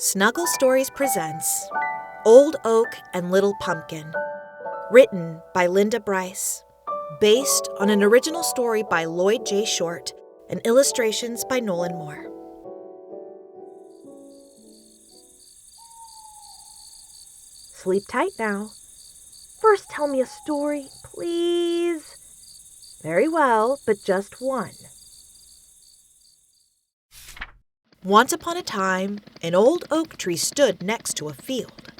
Snuggle Stories presents Old Oak and Little Pumpkin, written by Linda Bryce, based on an original story by Lloyd J Short and illustrations by Nolan Moore. Sleep tight now. First tell me a story, please. Very well, but just one. Once upon a time, an old oak tree stood next to a field.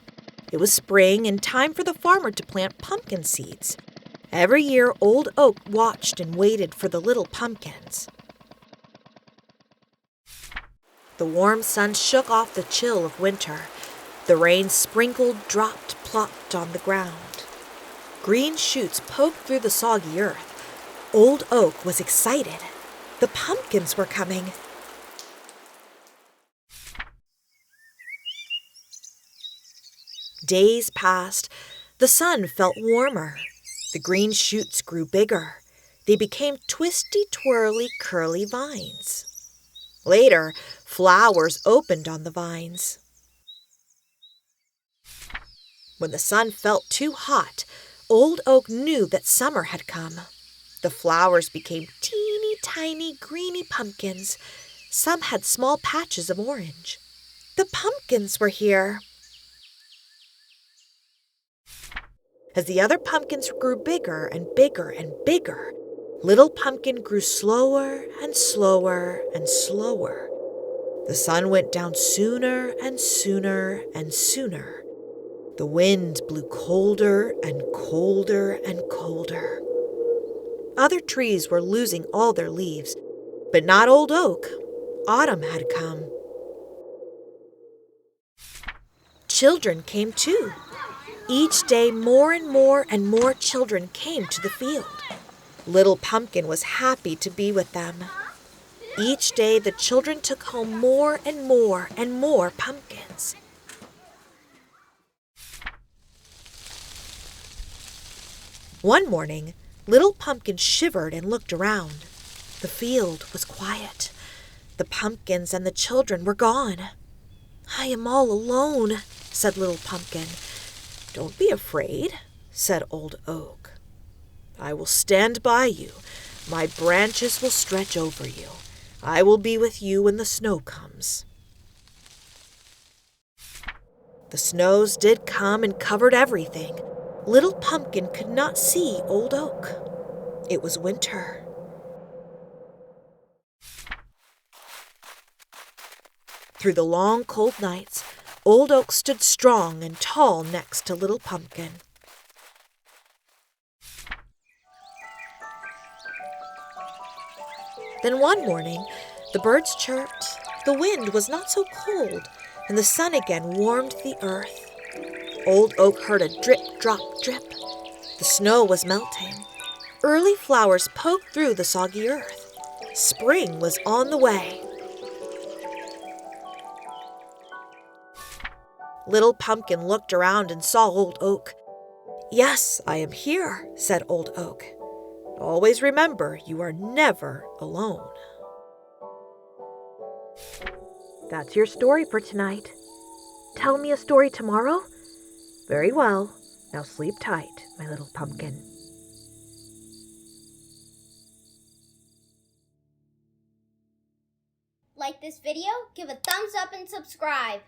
It was spring and time for the farmer to plant pumpkin seeds. Every year, Old Oak watched and waited for the little pumpkins. The warm sun shook off the chill of winter. The rain sprinkled, dropped, plopped on the ground. Green shoots poked through the soggy earth. Old Oak was excited. The pumpkins were coming. Days passed. The sun felt warmer. The green shoots grew bigger. They became twisty, twirly, curly vines. Later, flowers opened on the vines. When the sun felt too hot, Old Oak knew that summer had come. The flowers became teeny tiny greeny pumpkins. Some had small patches of orange. The pumpkins were here. As the other pumpkins grew bigger and bigger and bigger, Little Pumpkin grew slower and slower and slower. The sun went down sooner and sooner and sooner. The wind blew colder and colder and colder. Other trees were losing all their leaves, but not Old Oak. Autumn had come. Children came too. Each day more and more children came to the field. Little Pumpkin was happy to be with them. Each day the children took home more and more pumpkins. One morning, Little Pumpkin shivered and looked around. The field was quiet. The pumpkins and the children were gone. "I am all alone," said Little Pumpkin. "Don't be afraid," said Old Oak. "I will stand by you. My branches will stretch over you. I will be with you when the snow comes." The snows did come and covered everything. Little Pumpkin could not see Old Oak. It was winter. Through the long, cold nights, Old Oak stood strong and tall next to Little Pumpkin. Then one morning, the birds chirped, the wind was not so cold, and the sun again warmed the earth. Old Oak heard a drip, drop, drip. The snow was melting. Early flowers poked through the soggy earth. Spring was on the way. Little Pumpkin looked around and saw Old Oak. "Yes, I am here," said Old Oak. "Always remember, you are never alone." That's your story for tonight. Tell me a story tomorrow? Very well. Now sleep tight, my little pumpkin. Like this video, give a thumbs up and subscribe.